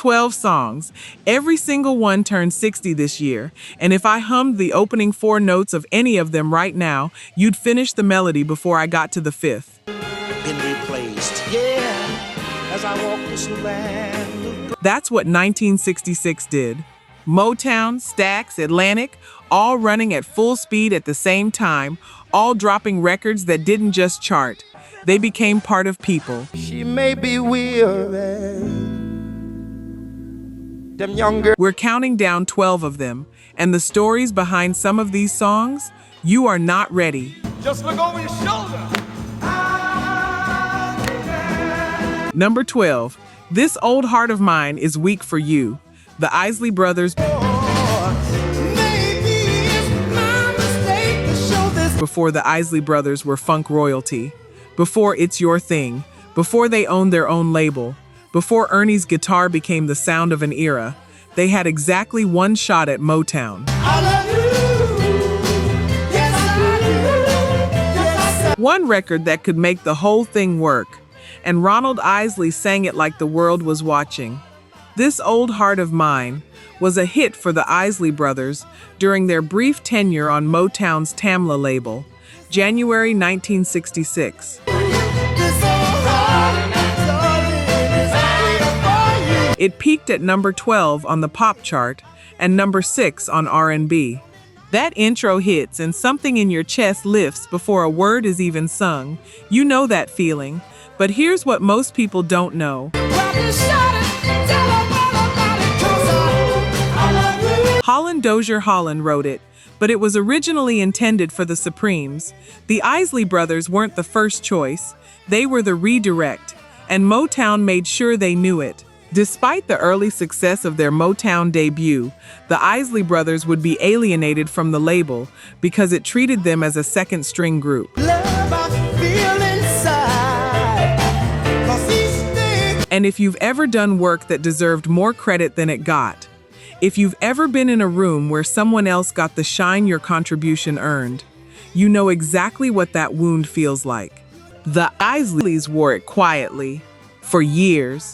12 songs. Every single one turned 60 this year, and if I hummed the opening 4 notes of any of them right now, you'd finish the melody before I got to the 5th. Been replaced, yeah, as I walk this land. That's what 1966 did. Motown, Stax, Atlantic, all running at full speed at the same time, all dropping records that didn't just chart. They became part of people. She may be weary. Them younger. We're counting down 12 of them, and the stories behind some of these songs, you are not ready. Just look over your shoulder. Number 12. This Old Heart of Mine is weak for you. The Isley Brothers. Before the Isley Brothers were funk royalty. Before It's Your Thing. Before they owned their own label. Before Ernie's guitar became the sound of an era. They had exactly one shot at Motown. One record that could make the whole thing work. And Ronald Isley sang it like the world was watching. This Old Heart of Mine was a hit for the Isley Brothers during their brief tenure on Motown's Tamla label, January 1966. It peaked at number 12 on the pop chart and number 6 on R&B. That intro hits and something in your chest lifts before a word is even sung. You know that feeling. But here's what most people don't know. Holland Dozier Holland wrote it, but it was originally intended for the Supremes. The Isley Brothers weren't the first choice. They were the redirect, and Motown made sure they knew it. Despite the early success of their Motown debut, the Isley Brothers would be alienated from the label because it treated them as a second-string group. And if you've ever done work that deserved more credit than it got, if you've ever been in a room where someone else got the shine your contribution earned, you know exactly what that wound feels like. The Isleys wore it quietly for years.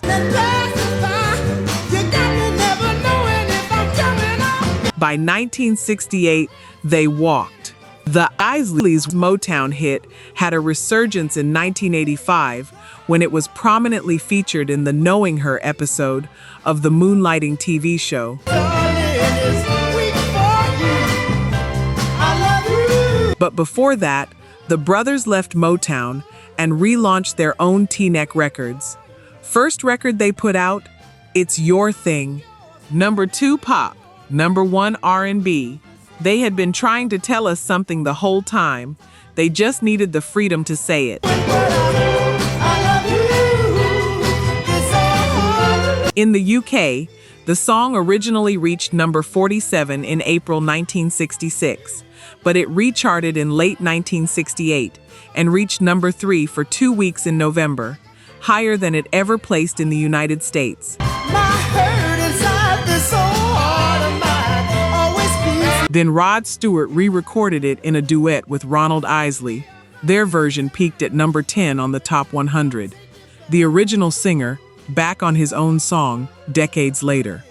By 1968, they walked. The Isleys' Motown hit had a resurgence in 1985 when it was prominently featured in the Knowing Her episode of the Moonlighting TV show. But before that, the brothers left Motown and relaunched their own T-Neck Records. First record they put out, It's Your Thing. Number 2 pop, number 1 R&B. They had been trying to tell us something the whole time. They just needed the freedom to say it. In the UK, the song originally reached number 47 in April 1966, but it recharted in late 1968 and reached number 3 for 2 weeks in November, higher than it ever placed in the United States. Then Rod Stewart re-recorded it in a duet with Ronald Isley. Their version peaked at number 10 on the Top 100. The original singer, back on his own song decades later.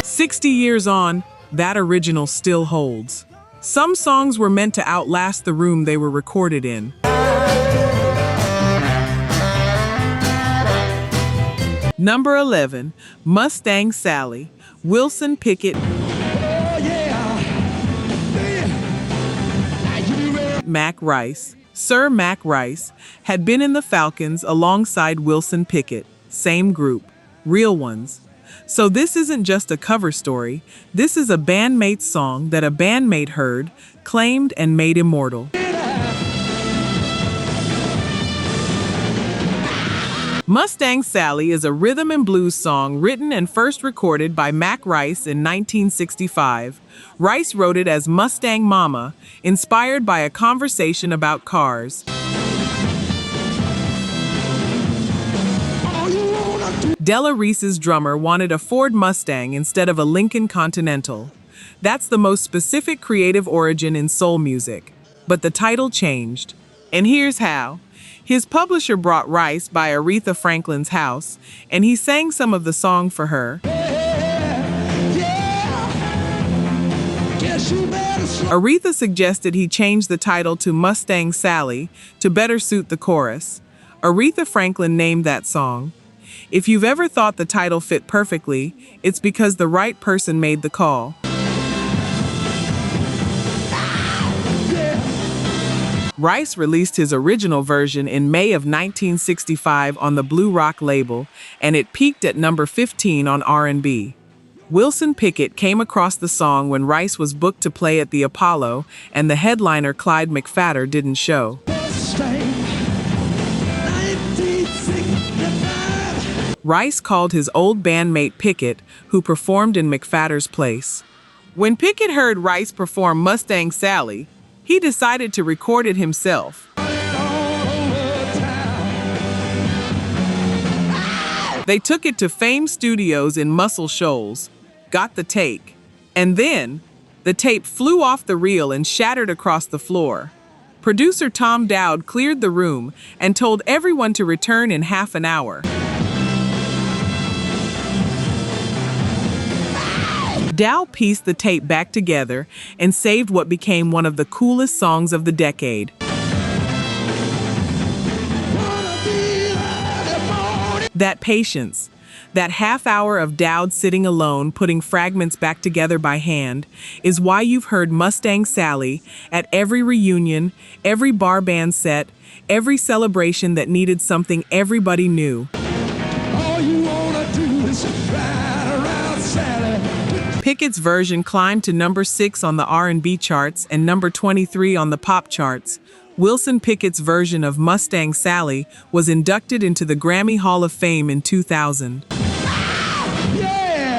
60 years on, that original still holds. Some songs were meant to outlast the room they were recorded in. Number 11, Mustang Sally, Wilson Pickett. Mac Rice. Sir Mac Rice had been in the Falcons alongside Wilson Pickett, same group, real ones. So this isn't just a cover story, this is a bandmate song that a bandmate heard, claimed, and made immortal. Mustang Sally is a rhythm and blues song written and first recorded by Mac Rice in 1965. Rice wrote it as Mustang Mama, inspired by a conversation about cars. Della Reese's drummer wanted a Ford Mustang instead of a Lincoln Continental. That's the most specific creative origin in soul music. But the title changed. And here's how. His publisher brought Rice by Aretha Franklin's house, and he sang some of the song for her. Aretha suggested he change the title to Mustang Sally to better suit the chorus. Aretha Franklin named that song. If you've ever thought the title fit perfectly, it's because the right person made the call. Rice released his original version in May of 1965 on the Blue Rock label, and it peaked at number 15 on R&B. Wilson Pickett came across the song when Rice was booked to play at the Apollo, and the headliner Clyde McPhatter didn't show. Rice called his old bandmate Pickett, who performed in McPhatter's place. When Pickett heard Rice perform Mustang Sally, he decided to record it himself. They took it to Fame Studios in Muscle Shoals, got the take, and then the tape flew off the reel and shattered across the floor. Producer Tom Dowd cleared the room and told everyone to return in half an hour. Dow pieced the tape back together and saved what became one of the coolest songs of the decade. That patience, that half hour of Dowd sitting alone putting fragments back together by hand, is why you've heard Mustang Sally at every reunion, every bar band set, every celebration that needed something everybody knew. All you wanna do is ride around Sally. Pickett's version climbed to number 6 on the R&B charts and number 23 on the pop charts. Wilson Pickett's version of Mustang Sally was inducted into the Grammy Hall of Fame in 2000. Yeah!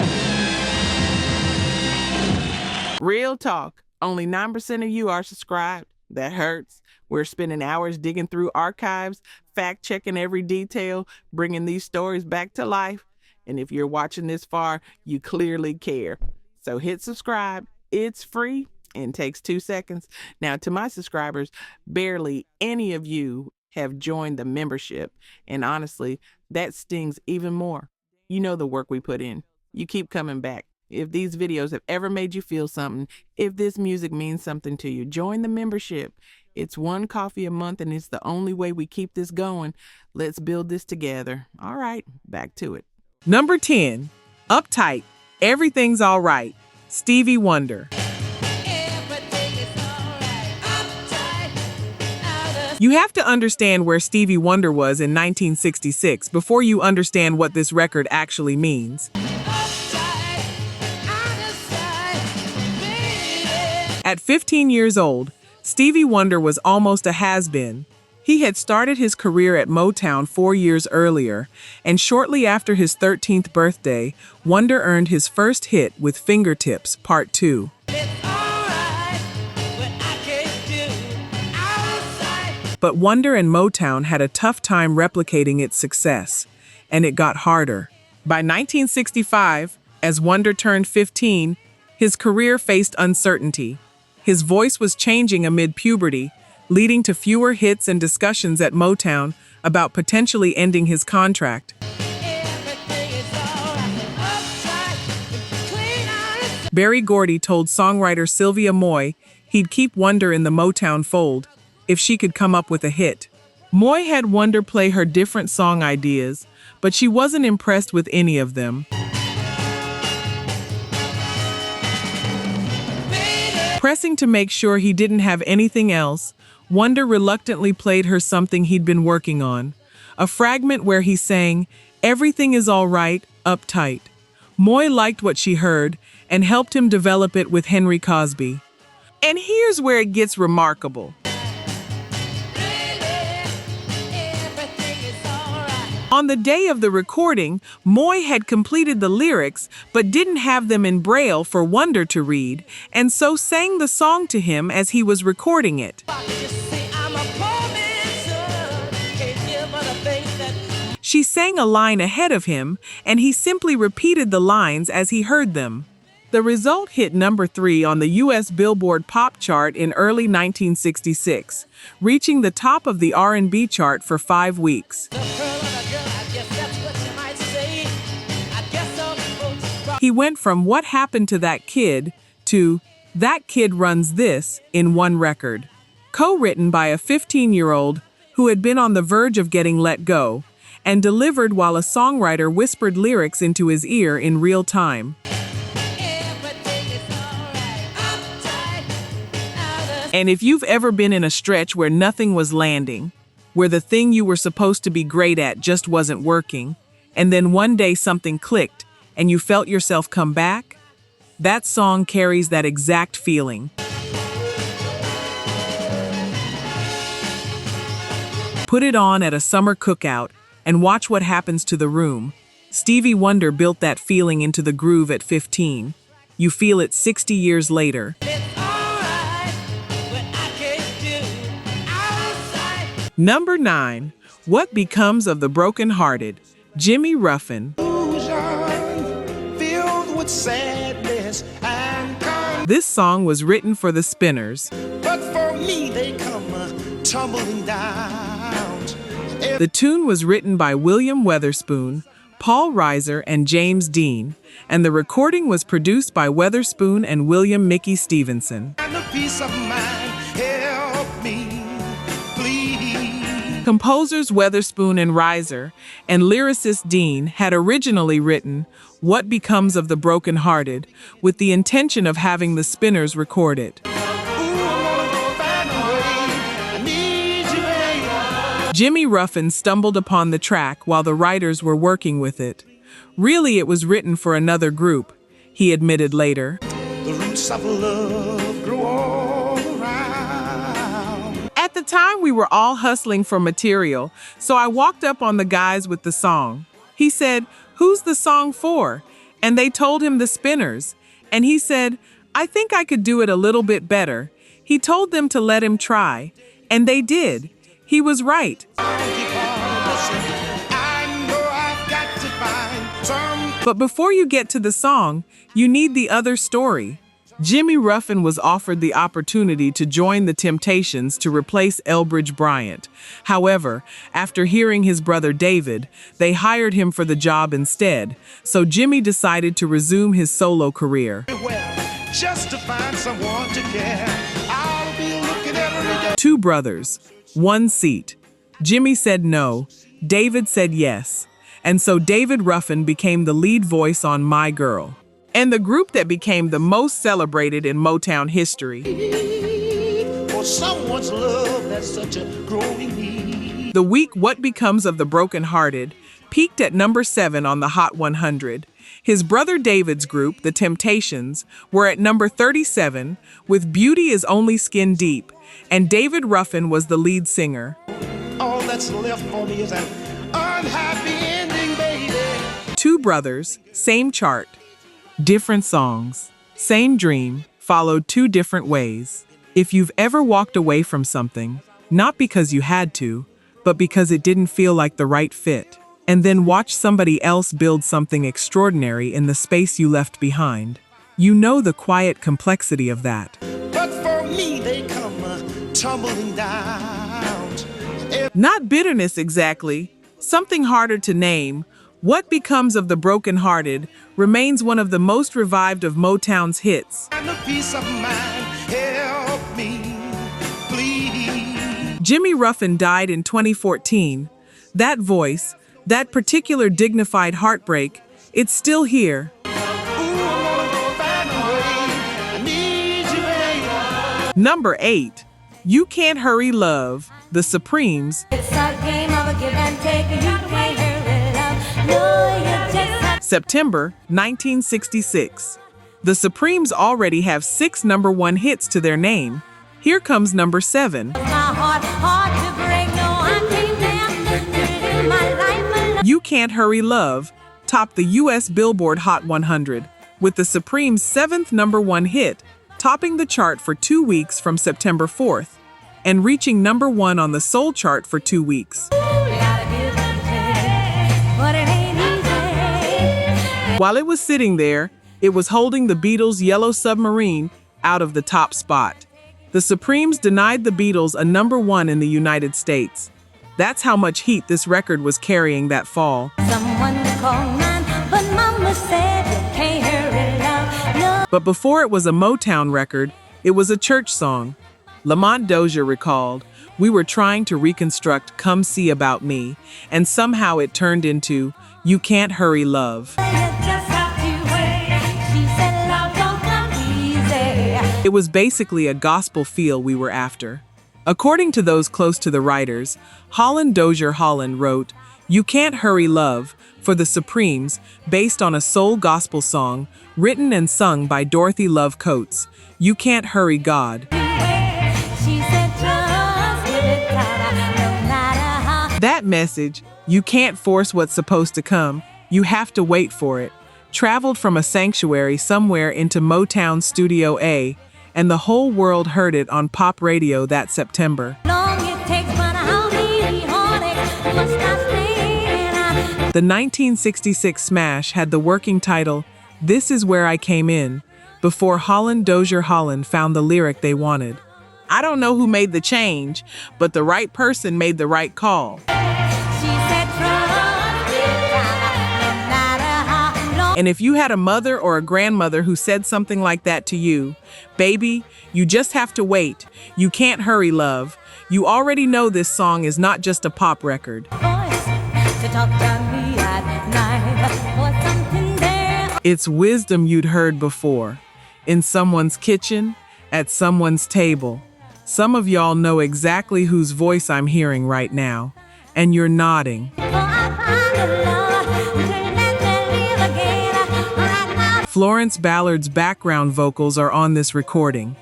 Real talk, only 9% of you are subscribed. That hurts. We're spending hours digging through archives, fact-checking every detail, bringing these stories back to life. And if you're watching this far, you clearly care. So hit subscribe. It's free and takes 2 seconds. Now, to my subscribers, barely any of you have joined the membership. And honestly, that stings even more. You know the work we put in. You keep coming back. If these videos have ever made you feel something, if this music means something to you, join the membership. It's $1 coffee a month, and it's the only way we keep this going. Let's build this together. All right, back to it. Number 10, Uptight, Everything's All Right, Stevie Wonder. You have to understand where Stevie Wonder was in 1966 before you understand what this record actually means. At 15 years old, Stevie Wonder was almost a has-been. He had started his career at Motown 4 years earlier, and shortly after his 13th birthday, Wonder earned his first hit with Fingertips, Part 2. But Wonder and Motown had a tough time replicating its success, and it got harder. By 1965, as Wonder turned 15, his career faced uncertainty. His voice was changing amid puberty, leading to fewer hits and discussions at Motown about potentially ending his contract. Berry Gordy told songwriter Sylvia Moy he'd keep Wonder in the Motown fold if she could come up with a hit. Moy had Wonder play her different song ideas, but she wasn't impressed with any of them. Pressing to make sure he didn't have anything else, Wonder reluctantly played her something he'd been working on, a fragment where he sang, "Everything is all right, uptight." Moy liked what she heard and helped him develop it with Henry Cosby. And here's where it gets remarkable. On the day of the recording, Moy had completed the lyrics but didn't have them in Braille for Wonder to read, and so sang the song to him as he was recording it. She sang a line ahead of him, and he simply repeated the lines as he heard them. The result hit number 3 on the U.S. Billboard Pop chart in early 1966, reaching the top of the R&B chart for 5 weeks. He went from What Happened to That Kid to That Kid Runs This in one record. Co-written by a 15-year-old who had been on the verge of getting let go, and delivered while a songwriter whispered lyrics into his ear in real time. And if you've ever been in a stretch where nothing was landing, where the thing you were supposed to be great at just wasn't working, and then one day something clicked and you felt yourself come back, that song carries that exact feeling. Put it on at a summer cookout and watch what happens to the room. Stevie Wonder built that feeling into the groove at 15. You feel it 60 years later. Number 9. What Becomes of the Brokenhearted? Jimmy Ruffin. This song was written for the Spinners. But for me they come tumbling down. The tune was written by William Weatherspoon, Paul Reiser, and James Dean, and the recording was produced by Weatherspoon and William Mickey Stevenson. And a piece of mind, help me, please. Composers Weatherspoon and Reiser and lyricist Dean had originally written What Becomes of the Brokenhearted with the intention of having the Spinners record it. Jimmy Ruffin stumbled upon the track while the writers were working with it. Really, it was written for another group, he admitted later. The roots of love grow all around. At the time, we were all hustling for material, so I walked up on the guys with the song. He said, "Who's the song for?" And they told him the Spinners. And he said, "I think I could do it a little bit better." He told them to let him try, and they did. He was right. But before you get to the song, you need the other story. Jimmy Ruffin was offered the opportunity to join the Temptations to replace Elbridge Bryant. However, after hearing his brother David, they hired him for the job instead, so Jimmy decided to resume his solo career. Just to find someone to care. I'll be looking every day. 2 brothers, 1 seat. Jimmy said no, David said yes, and so David Ruffin became the lead voice on My Girl, and the group that became the most celebrated in Motown history. For someone's love, that's such a growing need. The week What Becomes of the Brokenhearted peaked at number 7 on the Hot 100. His brother David's group, The Temptations, were at number 37 with Beauty Is Only Skin Deep, and David Ruffin was the lead singer. All that's left for me is an unhappy ending, baby. 2 brothers, same chart, different songs, same dream, followed 2 different ways. If you've ever walked away from something, not because you had to, but because it didn't feel like the right fit, and then watch somebody else build something extraordinary in the space you left behind, you know the quiet complexity of that. But for me, they come tumbling down. Not bitterness exactly, something harder to name. What Becomes of the Brokenhearted remains one of the most revived of Motown's hits. And a piece of mind, help me, please. Jimmy Ruffin died in 2014. That voice, that particular dignified heartbreak, it's still here. Number 8. You Can't Hurry Love, The Supremes. It's a game of a give and take. You can't hurry love. No, you just have. September 1966. The Supremes already have 6 number 1 hits to their name. Here comes number 7. My heart, hard to break. No, I can't damn my life. You Can't Hurry Love topped the U.S. Billboard Hot 100 with the Supremes' 7th number 1 hit, topping the chart for 2 weeks from September 4th, and reaching number 1 on the Soul chart for 2 weeks. While it was sitting there, It was holding the Beatles' Yellow Submarine out of the top spot. The Supremes denied the Beatles a #1 in the United States. That's how much heat this record was carrying that fall. Someone to call mine, but Mama said you can't hurry love. No. But before it was a Motown record, it was a church song. Lamont Dozier recalled, "We were trying to reconstruct Come See About Me, and somehow it turned into You Can't Hurry Love." You just have to wait. She said love don't come easy. It was basically a gospel feel we were after. According to those close to the writers, Holland Dozier Holland wrote, You Can't Hurry Love for the Supremes, based on a soul gospel song written and sung by Dorothy Love Coates, You Can't Hurry God. She said just give it time, no matter how. That message, you can't force what's supposed to come, you have to wait for it, traveled from a sanctuary somewhere into Motown Studio A, and the whole world heard it on pop radio that September. Long it takes, but how many heartaches must I stand? The 1966 smash had the working title, This Is Where I Came In, before Holland Dozier Holland found the lyric they wanted. I don't know who made the change, but the right person made the right call. She said trust it, no matter how long. And if you had a mother or a grandmother who said something like that to you, baby, you just have to wait. You can't hurry, love. You already know this song is not just a pop record. Voice to talk to me at night. Was something there? It's wisdom you'd heard before. In someone's kitchen, at someone's table. Some of y'all know exactly whose voice I'm hearing right now. And you're nodding. For I find a love, turn and then live again. Right now. Florence Ballard's background vocals are on this recording.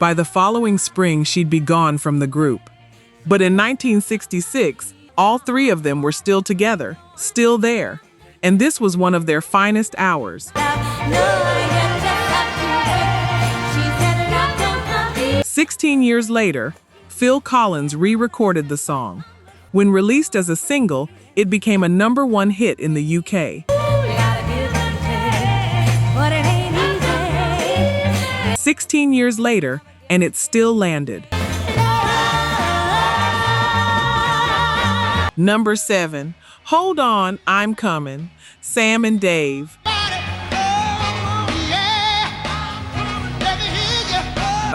By the following spring, she'd be gone from the group. But in 1966, all three of them were still together, still there. And this was one of their finest hours. No, you just have to wait. She said love don't come easy. 16 years later, Phil Collins re-recorded the song. When released as a single, it became a #1 hit in the UK. Gotta give and take, but it ain't easy. 16 years later, and it still landed. Number 7, Hold On, I'm Coming, Sam and Dave.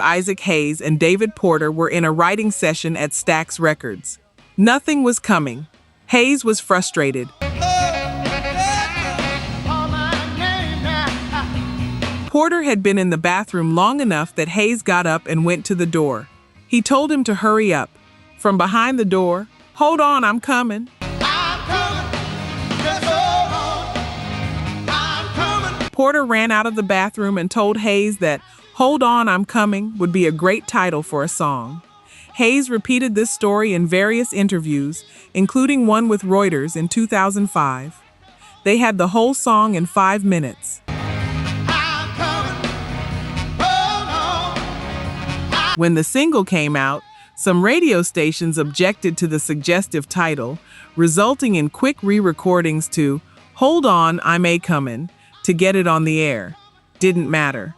Isaac Hayes and David Porter were in a writing session at Stax Records. Nothing was coming. Hayes was frustrated. Porter had been in the bathroom long enough that Hayes got up and went to the door. He told him to hurry up. From behind the door, Hold on, I'm coming. Porter ran out of the bathroom and told Hayes that Hold On, I'm Coming would be a great title for a song. Hayes repeated this story in various interviews, including one with Reuters in 2005. They had the whole song in 5 minutes. When the single came out, some radio stations objected to the suggestive title, resulting in quick re-recordings to Hold On, I'm A-Comin' to get it on the air. Didn't matter.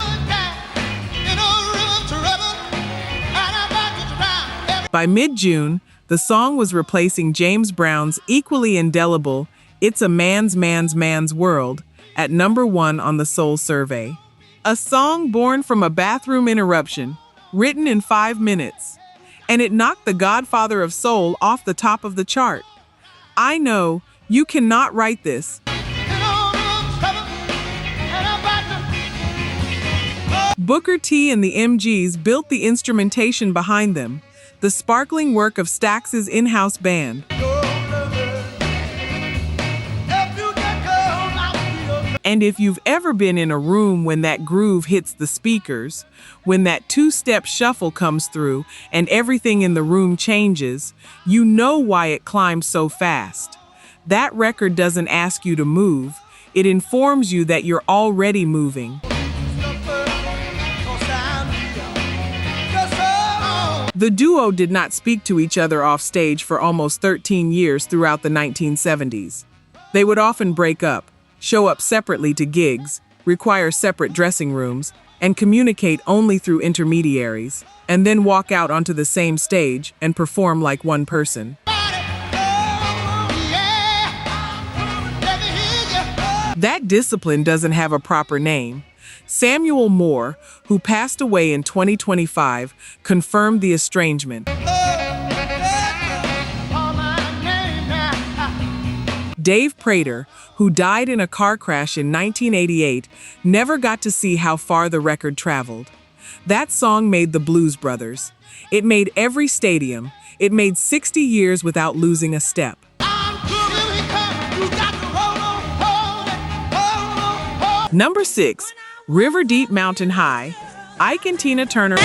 By mid-June, the song was replacing James Brown's equally indelible It's a Man's World at #1 on the Soul Survey. A song born from a bathroom interruption, written in 5 minutes. And it knocked the godfather of soul off the top of the chart. I know, you cannot write this. Booker T and the MGs built the instrumentation behind them, the sparkling work of Stax's in-house band. And if you've ever been in a room when that groove hits the speakers, when that two-step shuffle comes through and everything in the room changes, you know why it climbs so fast. That record doesn't ask you to move, it informs you that you're already moving. The duo did not speak to each other off stage for almost 13 years throughout the 1970s. They would often break up, show up separately to gigs, require separate dressing rooms, and communicate only through intermediaries, and then walk out onto the same stage and perform like one person. That discipline doesn't have a proper name. Samuel Moore, who passed away in 2025, confirmed the estrangement. Dave Prater, who died in a car crash in 1988, never got to see how far the record traveled. That song made the Blues Brothers. It made every stadium. It made 60 years without losing a step. Number 6, River Deep Mountain High, Ike and Tina Turner.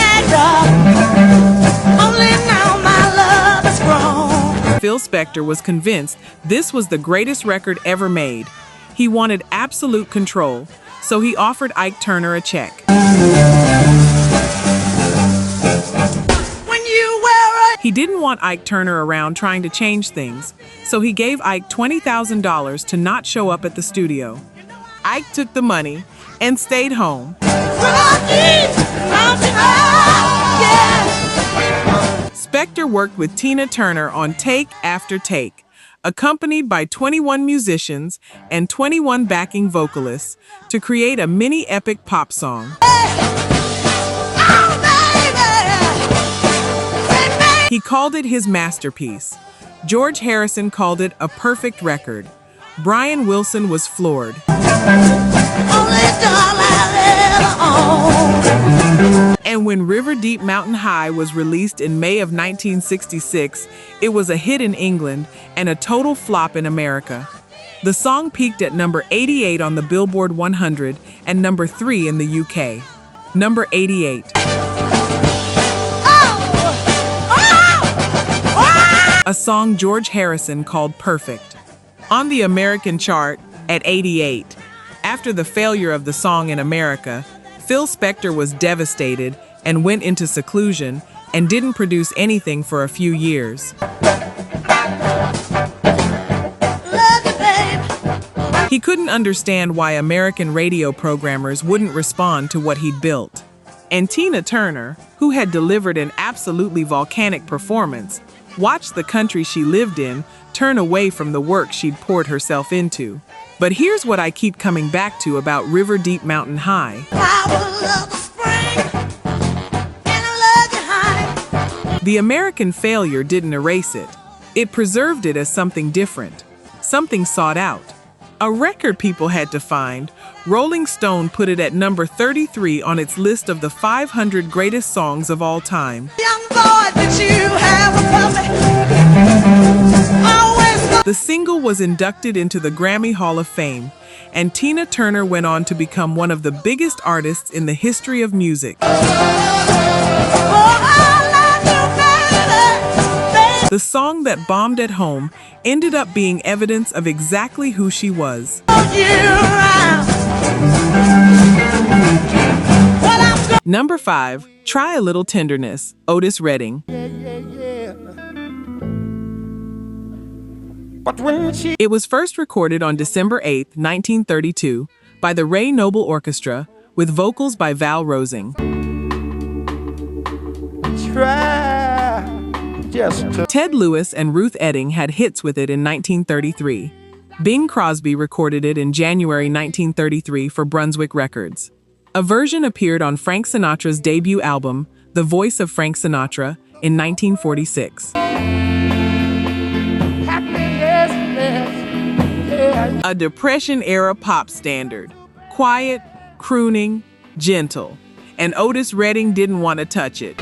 Phil Spector was convinced this was the greatest record ever made. He wanted absolute control, so he offered Ike Turner a check. He didn't want Ike Turner around trying to change things, so he gave Ike $20,000 to not show up at the studio. Ike took the money and stayed home. Spector worked with Tina Turner on take after take, accompanied by 21 musicians and 21 backing vocalists to create a mini-epic pop song. He called it his masterpiece. George Harrison called it a perfect record. Brian Wilson was floored. And when River Deep Mountain High was released in May of 1966, it was a hit in England and a total flop in America. The song peaked at number 88 on the Billboard 100 and number 3 in the UK. Number 88. A song George Harrison called Perfect. On the American chart at 88. After the failure of the song in America, Phil Spector was devastated and went into seclusion and didn't produce anything for a few years. He couldn't understand why American radio programmers wouldn't respond to what he'd built. And Tina Turner, who had delivered an absolutely volcanic performance, watched the country she lived in turn away from the work she'd poured herself into. But here's what I keep coming back to about River Deep Mountain High. The American failure didn't erase it. It preserved it as something different, something sought out. A record people had to find. Rolling Stone put it at number 33 on its list of the 500 greatest songs of all time. Young boy, did you have a puppy? The single was inducted into the Grammy Hall of Fame, and Tina Turner went on to become one of the biggest artists in the history of music. The song that bombed at home ended up being evidence of exactly who she was. Number 5, Try a Little Tenderness, Otis Redding. It was first recorded on December 8, 1932, by the Ray Noble Orchestra, with vocals by Val Rosing. Ted Lewis and Ruth Edding had hits with it in 1933. Bing Crosby recorded it in January 1933 for Brunswick Records. A version appeared on Frank Sinatra's debut album, The Voice of Frank Sinatra, in 1946. A Depression-era pop standard. Quiet, crooning, gentle. And Otis Redding didn't want to touch it.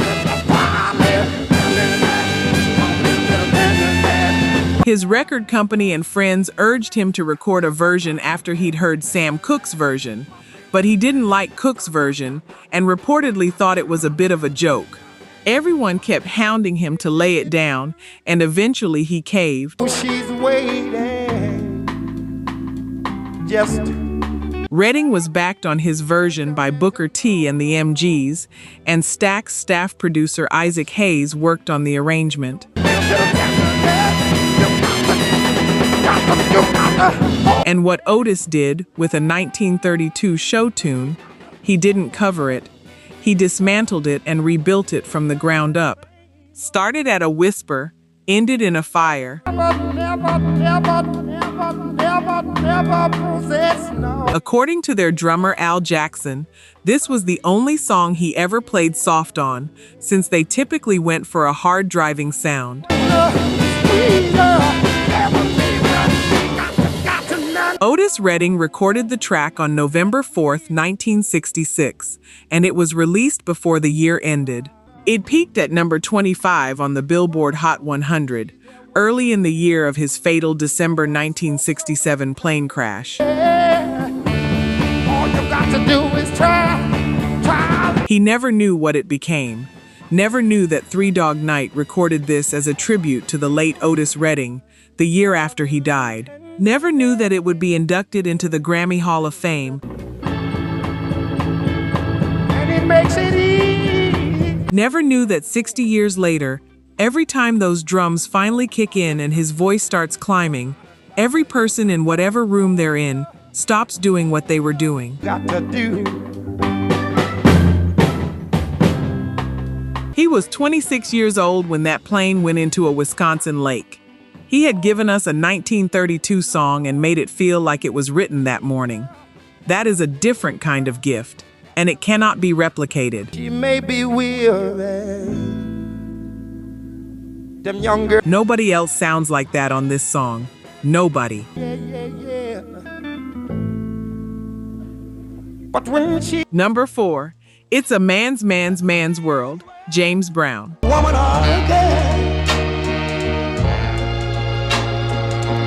His record company and friends urged him to record a version after he'd heard Sam Cooke's version, but he didn't like Cooke's version and reportedly thought it was a bit of a joke. Everyone kept hounding him to lay it down, and eventually he caved. She's waiting. Just Redding was backed on his version by Booker T and the MGs, and Stax staff producer Isaac Hayes worked on the arrangement. And what Otis did with a 1932 show tune, he didn't cover it. He dismantled it and rebuilt it from the ground up. Started at a whisper, ended in a fire. According to their drummer Al Jackson, this was the only song he ever played soft on, since they typically went for a hard driving sound. Otis Redding recorded the track on November 4th, 1966, and it was released before the year ended. It peaked at number 25 on the Billboard Hot 100, early in the year of his fatal December 1967 plane crash. All you got to do is try. He never knew what it became. Never knew that Three Dog Night recorded this as a tribute to the late Otis Redding, the year after he died. Never knew that it would be inducted into the Grammy Hall of Fame. And it makes it easy. Never knew that 60 years later, every time those drums finally kick in and his voice starts climbing, every person in whatever room they're in stops doing what they were doing. Got to do. He was 26 years old when that plane went into a Wisconsin lake. He had given us a 1932 song and made it feel like it was written that morning. That is a different kind of gift, and it cannot be replicated. She may be weary. Them younger. Nobody else sounds like that on this song. Nobody. Yeah. But when she Number 4, It's a Man's World, James Brown. woman or a girl.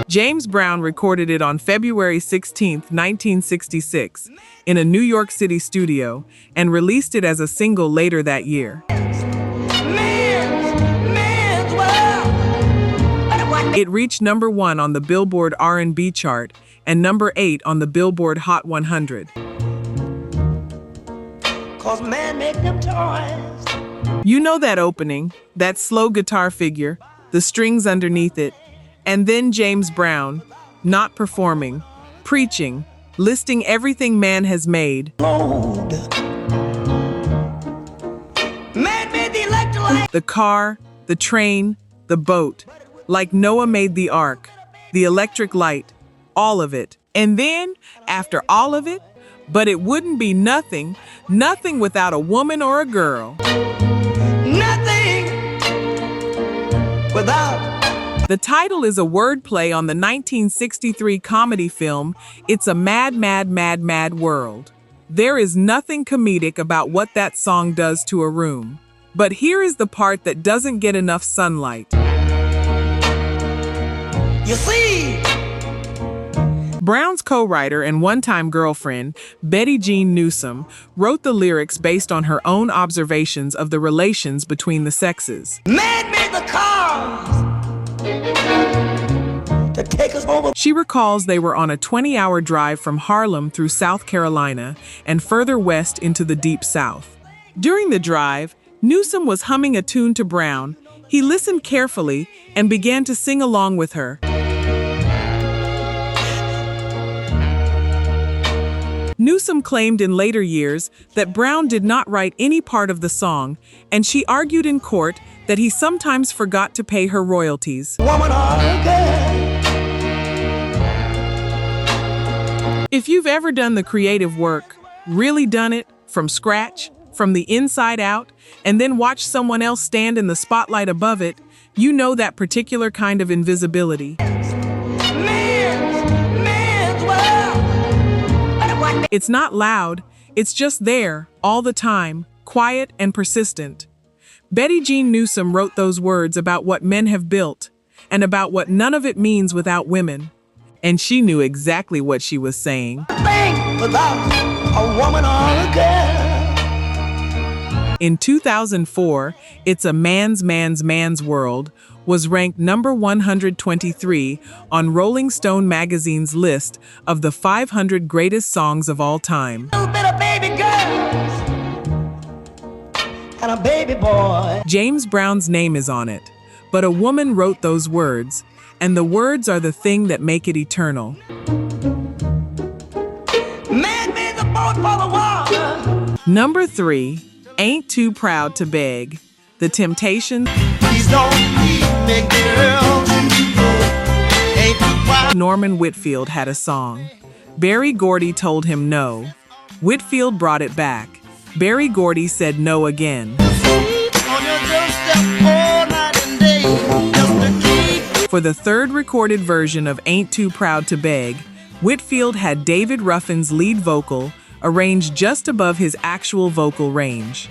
James Brown recorded it on February 16, 1966, in a New York City studio and released it as a single later that year. Man's world. It reached number 1 on the Billboard R&B chart and number 8 on the Billboard Hot 100. 'Cause man make them toys. You know that opening, that slow guitar figure, the strings underneath it, and then James Brown, not performing, preaching, listing everything man has made. Load. Man made the electrolyte. The car, the train, the boat, like Noah made the ark, the electric light, all of it. And then, after all of it, but it wouldn't be nothing without a woman or a girl. Nothing without. The title is a wordplay on the 1963 comedy film, It's a Mad World. There is nothing comedic about what that song does to a room. But here is the part that doesn't get enough sunlight. You see, Brown's co-writer and one-time girlfriend, Betty Jean Newsom, wrote the lyrics based on her own observations of the relations between the sexes. man made the cars to take us over. She recalls they were on a 20-hour drive from Harlem through South Carolina and further west into the Deep South. During the drive, Newsom was humming a tune to Brown. He listened carefully and began to sing along with her. Newsom claimed in later years that Brown did not write any part of the song, and she argued in court that he sometimes forgot to pay her royalties. Woman or a girl. If you've ever done the creative work, really done it from scratch, from the inside out, and then watched someone else stand in the spotlight above it, you know that particular kind of invisibility. Man's world. It's not loud, it's just there, all the time, quiet and persistent. Betty Jean Newsom wrote those words about what men have built, and about what none of it means without women. And she knew exactly what she was saying. Nothing without a woman or a girl. In 2004, It's a Man's World was ranked number 123 on Rolling Stone magazine's list of the 500 greatest songs of all time. Little bit of baby girls and a baby boy. James Brown's name is on it, But a woman wrote those words, and the words are the thing that make it eternal. Man made the boat for the water. Number 3, Ain't Too Proud to Beg. The Temptations. Please don't leave me, girl. Ain't too proud. Norman Whitfield had a song. Berry Gordy told him no. Whitfield brought it back. Berry Gordy said no again. On your doorstep all night and day. Just to keep. For the third recorded version of Ain't Too Proud to Beg, Whitfield had David Ruffin's lead vocal arranged just above his actual vocal range.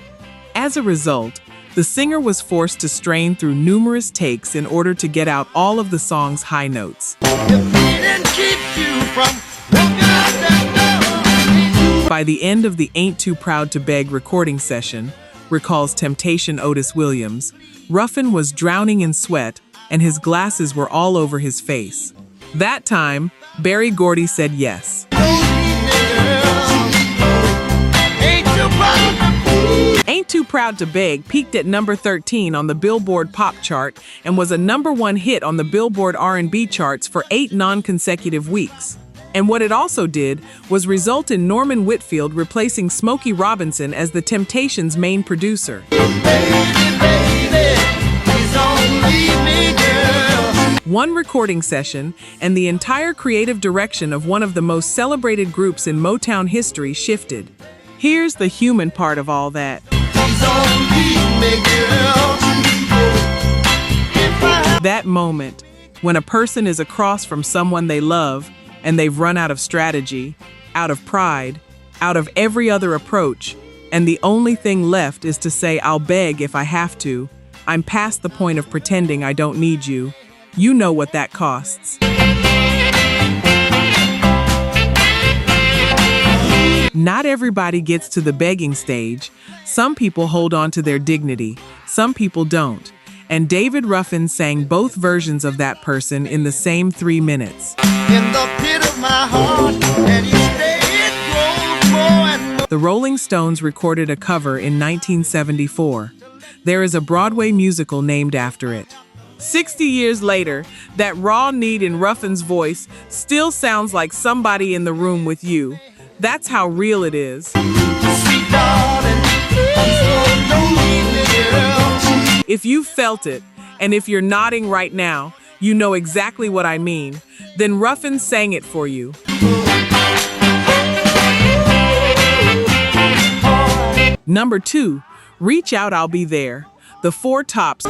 As a result, the singer was forced to strain through numerous takes in order to get out all of the song's high notes. If we didn't keep you from walking out that door. By the end of the Ain't Too Proud to Beg recording session, recalls Temptation Otis Williams, Ruffin was drowning in sweat and his glasses were all over his face. That time, Berry Gordy said yes. Ain't Too Proud to Beg peaked at number 13 on the Billboard Pop chart and was a number 1 hit on the Billboard R&B charts for 8 non-consecutive weeks. And what it also did was result in Norman Whitfield replacing Smokey Robinson as the Temptations' main producer. One recording session, and the entire creative direction of one of the most celebrated groups in Motown history shifted. Here's the human part of all that. That moment, when a person is across from someone they love, and they've run out of strategy, out of pride, out of every other approach, and the only thing left is to say, I'll beg if I have to. I'm past the point of pretending I don't need you. You know what that costs. Not everybody gets to the begging stage. Some people hold on to their dignity. Some people don't. And David Ruffin sang both versions of that person in the same 3 minutes. In the pit of my heart, and each day it grows more and more. The Rolling Stones recorded a cover in 1974. There is a Broadway musical named after it. 60 years later, that raw need in Ruffin's voice still sounds like somebody in the room with you. That's how real it is. Sweet darling, please don't leave me, girl. If you felt it, and if you're nodding right now, you know exactly what I mean. Then Ruffin sang it for you. Number 2, Reach Out, I'll Be There. The Four Tops.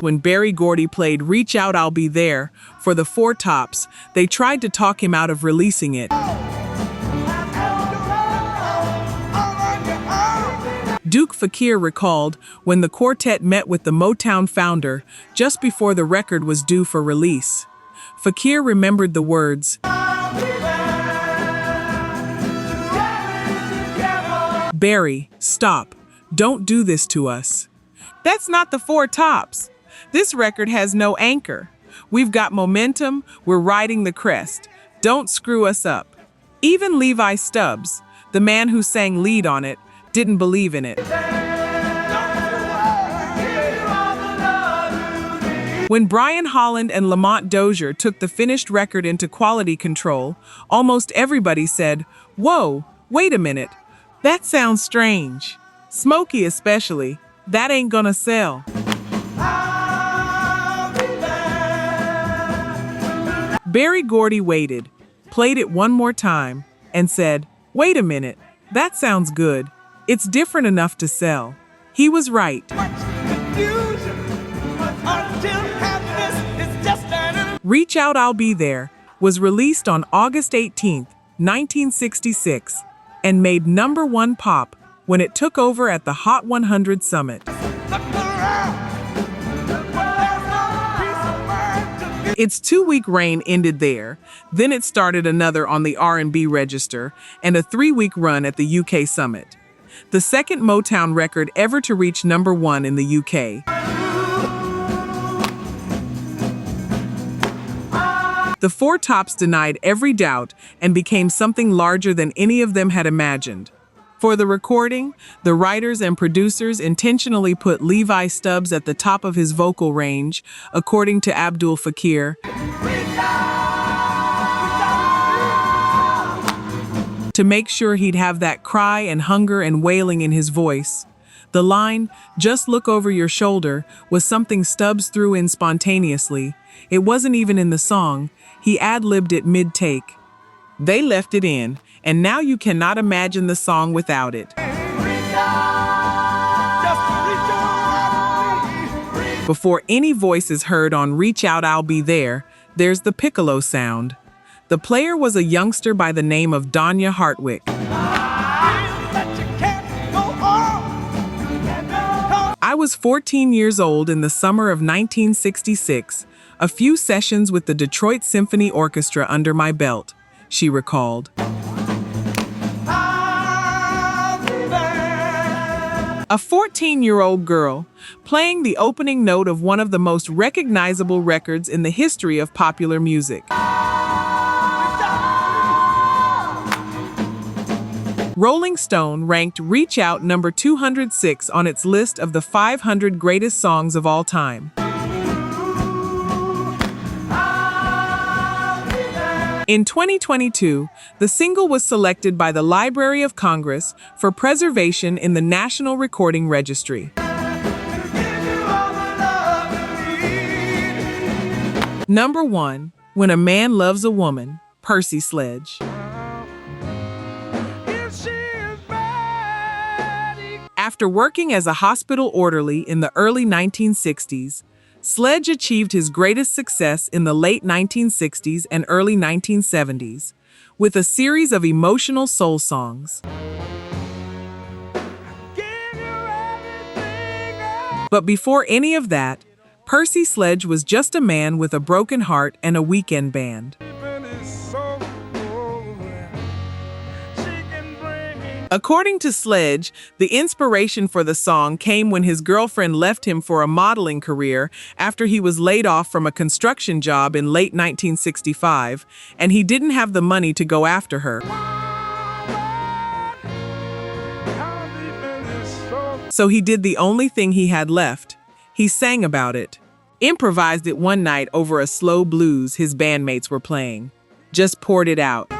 When Berry Gordy played Reach Out, I'll Be There for the Four Tops, they tried to talk him out of releasing it. Duke Fakir recalled when the quartet met with the Motown founder just before the record was due for release. Fakir remembered the words, "Berry, stop. Don't do this to us. That's not the Four Tops. This record has no anchor. We've got momentum, we're riding the crest. Don't screw us up." Even Levi Stubbs, the man who sang lead on it, didn't believe in it. When Brian Holland and Lamont Dozier took the finished record into quality control, almost everybody said, "Whoa, wait a minute. That sounds strange." Smokey especially. That ain't gonna sell. Berry Gordy waited, played it one more time, and said, "Wait a minute, that sounds good. It's different enough to sell." He was right. Reach Out, I'll Be There was released on August 18, 1966, and made number 1 pop when it took over at the Hot 100 Summit. Its 2-week reign ended there, then it started another on the R&B register and a 3-week run at the UK Summit. The second Motown record ever to reach number 1 in the UK. The Four Tops denied every doubt and became something larger than any of them had imagined. For the recording, the writers and producers intentionally put Levi Stubbs at the top of his vocal range, according to Abdul Fakir, to make sure he'd have that cry and hunger and wailing in his voice. The line, "Just look over your shoulder," was something Stubbs threw in spontaneously. It wasn't even in the song. He ad-libbed it mid-take. They left it in, and now you cannot imagine the song without it. Before any voice is heard on "Reach Out, I'll Be There," there's the piccolo sound. The player was a youngster by the name of Danya Hartwick. I was 14 years old in the summer of 1966, a few sessions with the Detroit Symphony Orchestra under my belt, she recalled. A 14-year-old girl playing the opening note of one of the most recognizable records in the history of popular music. Rolling Stone ranked Reach Out number 206 on its list of the 500 greatest songs of all time. In 2022, the single was selected by the Library of Congress for preservation in the National Recording Registry. Number 1, When a Man Loves a Woman, Percy Sledge. After working as a hospital orderly in the early 1960s, Sledge achieved his greatest success in the late 1960s and early 1970s with a series of emotional soul songs. But before any of that, Percy Sledge was just a man with a broken heart and a weekend band. According to Sledge, the inspiration for the song came when his girlfriend left him for a modeling career after he was laid off from a construction job in late 1965, and he didn't have the money to go after her. So he did the only thing he had left. He sang about it. Improvised it one night over a slow blues his bandmates were playing. Just poured it out.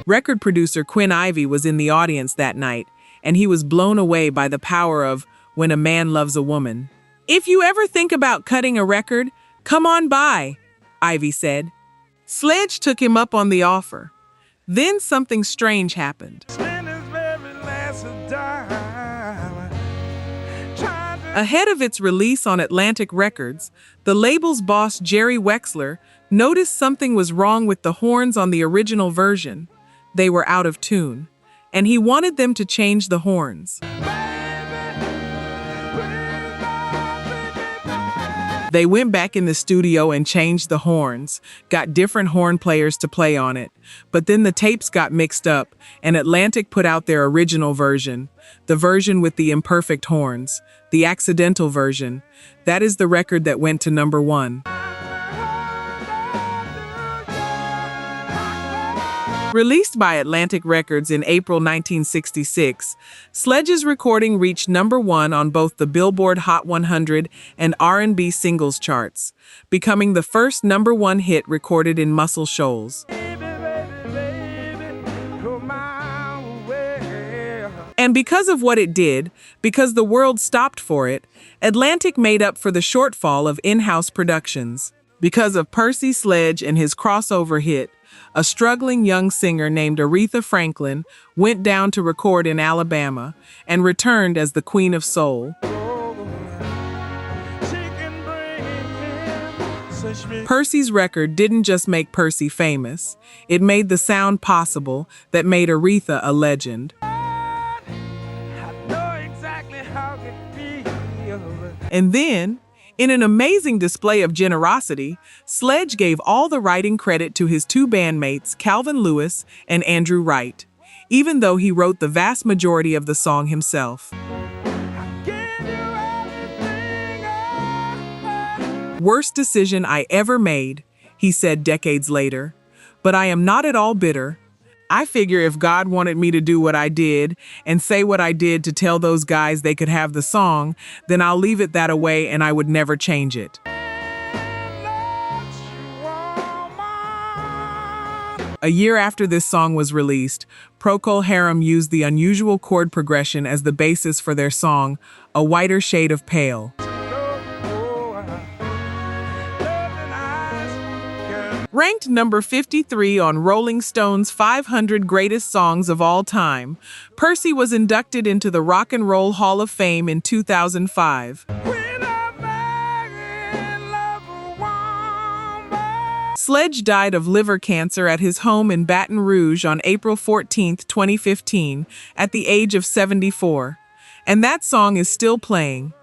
Record producer Quinn Ivey was in the audience that night, and he was blown away by the power of When a Man Loves a Woman. "If you ever think about cutting a record, come on by," Ivey said. Sledge took him up on the offer. Then something strange happened. Ahead of its release on Atlantic Records, the label's boss Jerry Wexler noticed something was wrong with the horns on the original version. They were out of tune, and he wanted them to change the horns. They went back in the studio and changed the horns, got different horn players to play on it, but then the tapes got mixed up, and Atlantic put out their original version, the version with the imperfect horns, the accidental version. That is the record that went to number 1. Released by Atlantic Records in April 1966, Sledge's recording reached number 1 on both the Billboard Hot 100 and R&B singles charts, becoming the first number 1 hit recorded in Muscle Shoals. And because of what it did, because the world stopped for it, Atlantic made up for the shortfall of in-house productions. Because of Percy Sledge and his crossover hit, a struggling young singer named Aretha Franklin went down to record in Alabama and returned as the Queen of Soul. Percy's record didn't just make Percy famous, it made the sound possible that made Aretha a legend. And then, in an amazing display of generosity, Sledge gave all the writing credit to his 2 bandmates, Calvin Lewis and Andrew Wright, even though he wrote the vast majority of the song himself. "Worst decision I ever made," he said decades later. but I am not at all bitter. I figure if God wanted me to do what I did and say what I did to tell those guys they could have the song, then I'll leave it that away and I would never change it. A year after this song was released, Procol Harum used the unusual chord progression as the basis for their song, A Whiter Shade of Pale. Ranked number 53 on Rolling Stone's 500 Greatest Songs of All Time, Percy was inducted into the Rock and Roll Hall of Fame in 2005. Sledge died of liver cancer at his home in Baton Rouge on April 14, 2015, at the age of 74. And that song is still playing.